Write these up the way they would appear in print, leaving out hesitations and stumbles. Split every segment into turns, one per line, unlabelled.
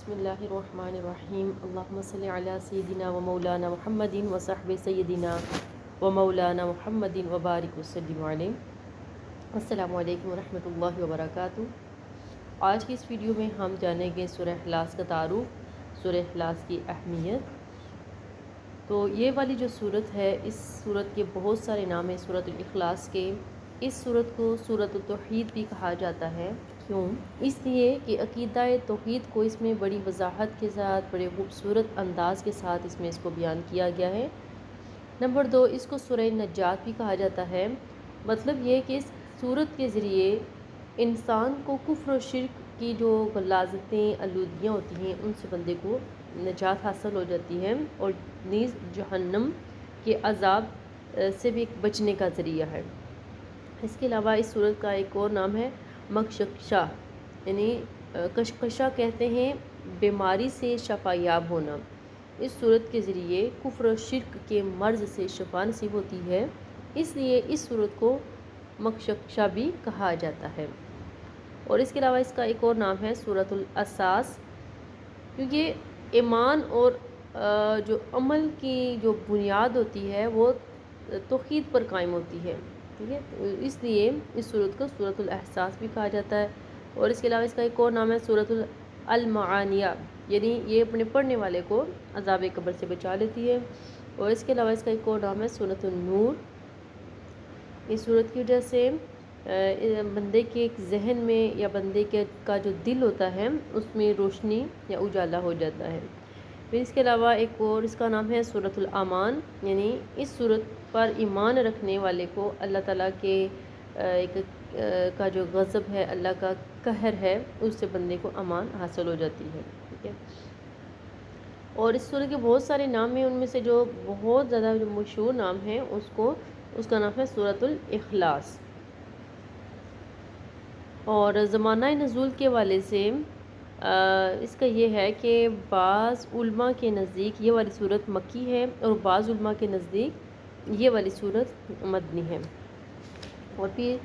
بسم اللہ الرحمن الرحیم اللہم صلی علی سیدنا و مولانا محمد و صحب سیدنا و مولانا محمد و بارک وسلم علیہ۔ السلام علیکم ورحمۃ اللہ وبرکاتہ۔ آج کی اس ویڈیو میں ہم جانیں گے سورہ اخلاص کا تعارف، سورہ اخلاص کی اہمیت۔ تو یہ والی جو صورت ہے، اس صورت کے بہت سارے نام ہیں سورۃ الاخلاص کے۔ اس صورت کو سورۃ التوحید بھی کہا جاتا ہے۔ کیوں؟ اس لیے کہ عقیدہ توحید کو اس میں بڑی وضاحت کے ساتھ، بڑے خوبصورت انداز کے ساتھ اس میں اس کو بیان کیا گیا ہے۔ نمبر 2، اس کو سورہ نجات بھی کہا جاتا ہے۔ مطلب یہ کہ اس صورت کے ذریعے انسان کو کفر و شرک کی جو غلاظتیں، آلودگیاں ہوتی ہیں، ان سے بندے کو نجات حاصل ہو جاتی ہے، اور نیز جہنم کے عذاب سے بھی بچنے کا ذریعہ ہے۔ اس کے علاوہ اس صورت کا ایک اور نام ہے مکشکشا، یعنی کشکشا کہتے ہیں بیماری سے شفا یاب ہونا۔ اس صورت کے ذریعے کفر و شرک کے مرض سے شفا نصیب ہوتی ہے، اس لیے اس صورت کو مکشکشا بھی کہا جاتا ہے۔ اور اس کے علاوہ اس کا ایک اور نام ہے سورۃ الاساس، کیونکہ ایمان اور جو عمل کی جو بنیاد ہوتی ہے وہ توحید پر قائم ہوتی ہے، ٹھیک ہے، اس لیے اس صورت کو سورۃ الاحساس بھی کہا جاتا ہے۔ اور اس کے علاوہ اس کا ایک اور نام ہے سورۃ المعانیہ، یعنی یہ اپنے پڑھنے والے کو عذاب قبر سے بچا لیتی ہے۔ اور اس کے علاوہ اس کا ایک اور نام ہے سورۃ النور۔ اس صورت کی وجہ سے بندے کے ایک ذہن میں یا بندے کا جو دل ہوتا ہے اس میں روشنی یا اجالا ہو جاتا ہے۔ پھر اس کے علاوہ ایک اور اس کا نام ہے سورۃ الامان، یعنی اس صورت پر ایمان رکھنے والے کو اللہ تعالیٰ کے کا جو غضب ہے، اللہ کا قہر ہے، اس سے بندے کو امان حاصل ہو جاتی ہے، ٹھیک ہے۔ اور اس صورت کے بہت سارے نام ہیں، ان میں سے جو بہت زیادہ جو مشہور نام ہے اس کا نام ہے سورۃ الاخلاص۔ اور زمانہ نزول کے حوالے سے اس کا یہ ہے کہ بعض علماء کے نزدیک یہ والی صورت مکی ہے، اور بعض علماء کے نزدیک یہ والی صورت مدنی ہے۔ اور پھر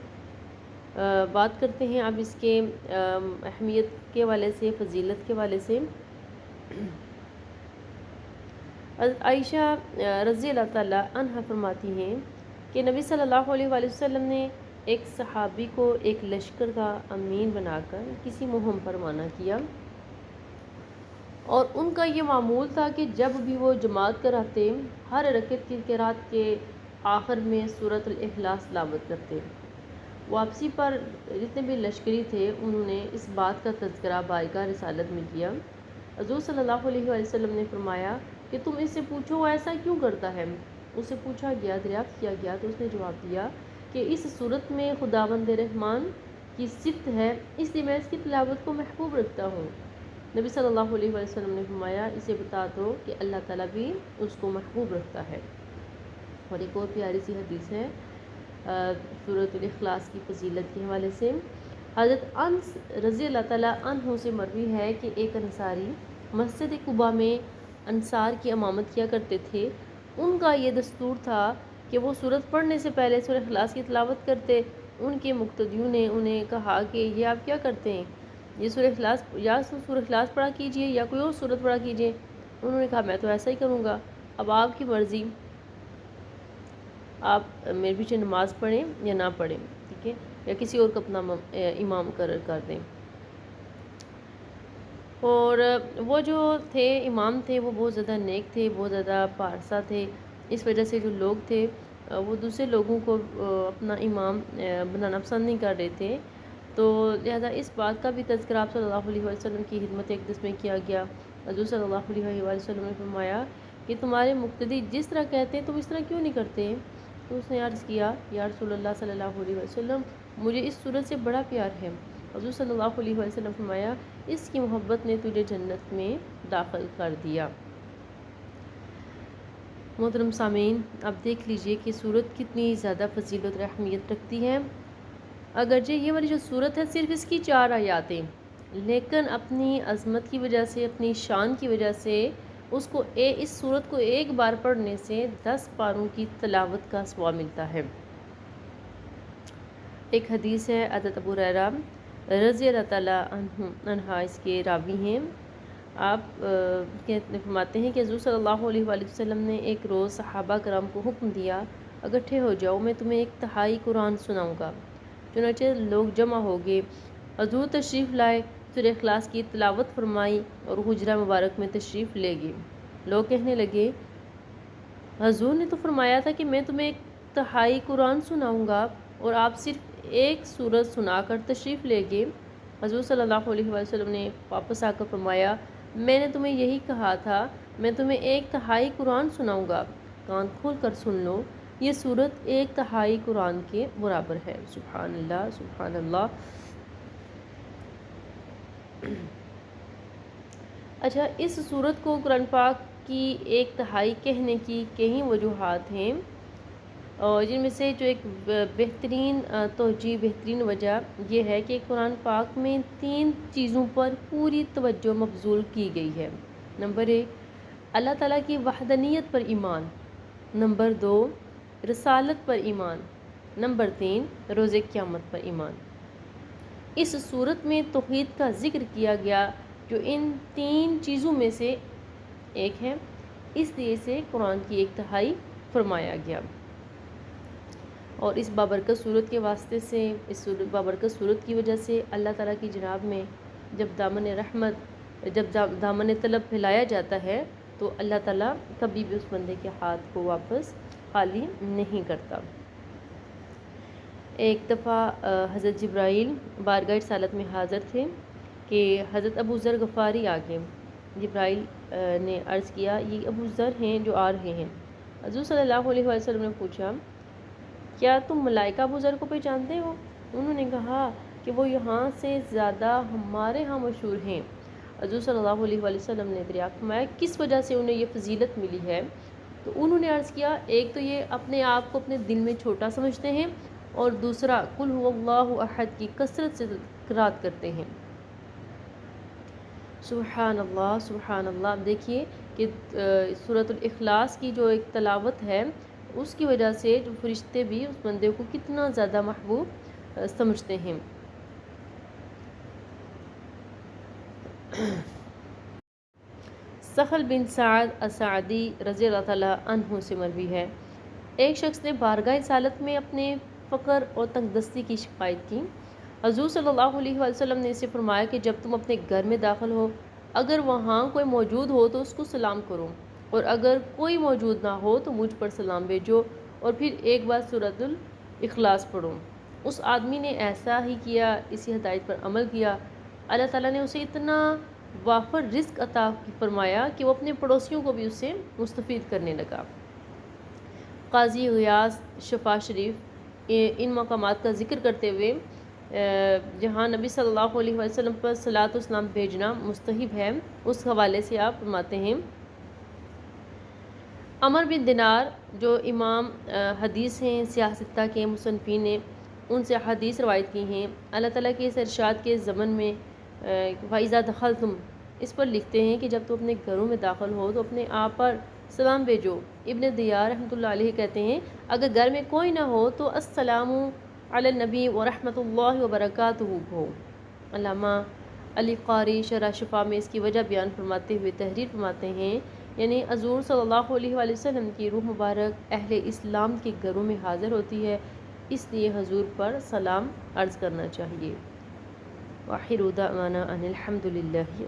بات کرتے ہیں اب اس کے اہمیت کے حوالے سے، فضیلت کے حوالے سے۔ عائشہ رضی اللہ تعالیٰ عنہ فرماتی ہیں کہ نبی صلی اللہ علیہ وآلہ وسلم نے ایک صحابی کو ایک لشکر کا امین بنا کر کسی مہم پر روانہ کیا، اور ان کا یہ معمول تھا کہ جب بھی وہ جماعت کراتے، ہر رکعت کی قرات کے آخر میں سورۃ الاخلاص تلاوت کرتے۔ واپسی پر جتنے بھی لشکری تھے انہوں نے اس بات کا تذکرہ بارگاہ رسالت میں کیا۔ حضور صلی اللہ علیہ وآلہ وسلم نے فرمایا کہ تم اس سے پوچھو وہ ایسا کیوں کرتا ہے۔ اس سے پوچھا گیا، دریافت کیا گیا تو اس نے جواب دیا کہ اس صورت میں خداوند رحمان کی صفت ہے، اس لیے میں اس کی تلاوت کو محبوب رکھتا ہوں۔ نبی صلی اللہ علیہ وآلہ وسلم نے فرمایا، اسے بتا دو کہ اللہ تعالیٰ بھی اس کو محبوب رکھتا ہے۔ اور ایک اور پیاری سی حدیث ہے سورۃ الاخلاص کی فضیلت کے حوالے سے۔ حضرت انس رضی اللہ تعالیٰ عنہ سے مروی ہے کہ ایک انصاری مسجد قباء میں انصار کی امامت کیا کرتے تھے۔ ان کا یہ دستور تھا کہ وہ سورت پڑھنے سے پہلے سورہ اخلاص کی تلاوت کرتے۔ ان کے مقتدیوں نے انہیں کہا کہ یہ آپ کیا کرتے ہیں، یہ سورہ اخلاص پڑھا کیجئے یا کوئی اور سورت پڑھا کیجئے۔ انہوں نے کہا میں تو ایسا ہی کروں گا، اب آپ کی مرضی، آپ میرے پیچھے نماز پڑھیں یا نہ پڑھیں، ٹھیک ہے، یا کسی اور کو اپنا امام مقرر کر دیں۔ اور وہ جو تھے امام تھے وہ بہت زیادہ نیک تھے، بہت زیادہ پارسا تھے، اس وجہ سے جو لوگ تھے وہ دوسرے لوگوں کو اپنا امام بنانا پسند نہیں کر رہے تھے، تو لہذا اس بات کا بھی تذکرہ آپ صلی اللہ علیہ وسلم کی خدمت اقدس میں کیا گیا۔ حضور صلی اللہ علیہ وسلم نے فرمایا کہ تمہارے مقتدی جس طرح کہتے ہیں تم اس طرح کیوں نہیں کرتے؟ تو اس نے عرض کیا، یا رسول اللہ صلی اللہ علیہ وسلم، مجھے اس صورت سے بڑا پیار ہے۔ حضور صلی اللہ علیہ وسلم نے فرمایا، اس کی محبت نے تجھے جنت میں داخل کر دیا۔ محترم سامعین، اب دیکھ لیجئے کہ صورت کتنی زیادہ فضیلت اور اہمیت رکھتی ہے۔ اگرچہ یہ والی جو صورت ہے صرف اس کی 4 آیاتیں، لیکن اپنی عظمت کی وجہ سے، اپنی شان کی وجہ سے اس صورت کو ایک بار پڑھنے سے 10 پاروں کی تلاوت کا ثواب ملتا ہے۔ ایک حدیث ہے، حضرت ابو ہریرہ رضی اللہ تعالیٰ عنہ اس کے راوی ہیں، آپ فرماتے ہیں کہ حضور صلی اللہ علیہ وآلہ وسلم نے ایک روز صحابہ کرام کو حکم دیا، اکٹھے ہو جاؤ، میں تمہیں ایک تہائی قرآن سناؤں گا۔ چنانچہ لوگ جمع ہو گئے، حضور تشریف لائے، سورہ اخلاص کی تلاوت فرمائی اور حجرہ مبارک میں تشریف لے گئے۔ لوگ کہنے لگے، حضور نے تو فرمایا تھا کہ میں تمہیں ایک تہائی قرآن سناؤں گا اور آپ صرف ایک سورت سنا کر تشریف لے گئے۔ حضور صلی اللہ علیہ وسلم نے واپس آ کر فرمایا، میں نے تمہیں یہی کہا تھا، میں تمہیں ایک تہائی قرآن سناؤں گا، کان کھول کر سن لو، یہ سورت ایک تہائی قرآن کے برابر ہے۔ سبحان اللہ، سبحان اللہ۔ اچھا، اس سورت کو قرآن پاک کی ایک تہائی کہنے کی کئی وجوہات ہیں، اور جن میں سے جو ایک بہترین توجہ، بہترین وجہ یہ ہے کہ قرآن پاک میں 3 چیزوں پر پوری توجہ مبذول کی گئی ہے۔ نمبر 1، اللہ تعالیٰ کی وحدانیت پر ایمان۔ نمبر 2، رسالت پر ایمان۔ نمبر 3، روز قیامت پر ایمان۔ اس صورت میں توحید کا ذکر کیا گیا جو ان 3 چیزوں میں سے ایک ہے، اس لیے اسے قرآن کی ایک تہائی فرمایا گیا۔ اور اس بابرکت صورت کے واسطے سے، اس بابرکت صورت کی وجہ سے اللہ تعالیٰ کی جناب میں جب دامن رحمت، جب دامن طلب پھیلایا جاتا ہے تو اللہ تعالیٰ کبھی بھی اس بندے کے ہاتھ کو واپس خالی نہیں کرتا۔ ایک دفعہ حضرت جبرائیل بارگاہ رسالت میں حاضر تھے کہ حضرت ابو ذر غفاری آ گئے۔ جبرائیل نے عرض کیا، یہ ابو ذر ہیں جو آ رہے ہیں۔ حضور صلی اللہ علیہ وسلم نے پوچھا، کیا تم ملائکہ ابو ذر کو پہچانتے ہو؟ انہوں نے کہا کہ وہ یہاں سے زیادہ ہمارے ہاں مشہور ہیں۔ حضور صلی اللہ علیہ وسلم نے دریافت فرمایا کس وجہ سے انہیں یہ فضیلت ملی ہے؟ تو انہوں نے عرض کیا، ایک تو یہ اپنے آپ کو اپنے دل میں چھوٹا سمجھتے ہیں، اور دوسرا قل هو اللہ احد کی کثرت سے قرات کرتے ہیں۔ سبحان اللہ، سبحان اللہ۔ دیکھیے کہ سورۃ الاخلاص کی جو ایک تلاوت ہے اس کی وجہ سے جو فرشتے بھی اس بندے کو کتنا زیادہ محبوب سمجھتے ہیں۔ سہل بن سعد الساعدی رضی اللہ تعالیٰ عنہ سے مروی ہے، ایک شخص نے بارگاہ رسالت میں اپنے فقر اور تنگ دستی کی شکایت کی۔ حضور صلی اللہ علیہ وسلم نے اسے فرمایا کہ جب تم اپنے گھر میں داخل ہو، اگر وہاں کوئی موجود ہو تو اس کو سلام کرو، اور اگر کوئی موجود نہ ہو تو مجھ پر سلام بھیجو، اور پھر ایک بار سورۃ الاخلاص پڑھو۔ اس آدمی نے ایسا ہی کیا، اسی ہدایت پر عمل کیا۔ اللہ تعالیٰ نے اسے اتنا وافر رزق عطا فرمایا کہ وہ اپنے پڑوسیوں کو بھی اس سے مستفید کرنے لگا۔ قاضی غیاث شفا شریف ان مقامات کا ذکر کرتے ہوئے جہاں نبی صلی اللہ علیہ وسلم پر صلاۃ و سلام بھیجنا مستحب ہے، اس حوالے سے آپ فرماتے ہیں، عمر بن دینار جو امام حدیث ہیں، سیاستہ کے مصنفین نے ان سے حدیث روایت کی ہیں، اللہ تعالیٰ کے اس ارشاد کے ضمن میں فَإِذَا دَخَلْتُمْ اس پر لکھتے ہیں کہ جب تم اپنے گھروں میں داخل ہو تو اپنے آپ پر سلام بھیجو۔ ابن دیار رحمۃ اللہ علیہ کہتے ہیں، اگر گھر میں کوئی نہ ہو تو السلام علی النبی ورحمۃ اللہ وبرکاتہ ہو۔ علامہ علی قاری شرح شفا میں اس کی وجہ بیان فرماتے ہوئے تحریر فرماتے ہیں، یعنی حضور صلی اللہ علیہ وآلہ وسلم کی روح مبارک اہل اسلام کے گھروں میں حاضر ہوتی ہے، اس لیے حضور پر سلام عرض کرنا چاہیے۔ وآخر دعوانا ان الحمد للہ۔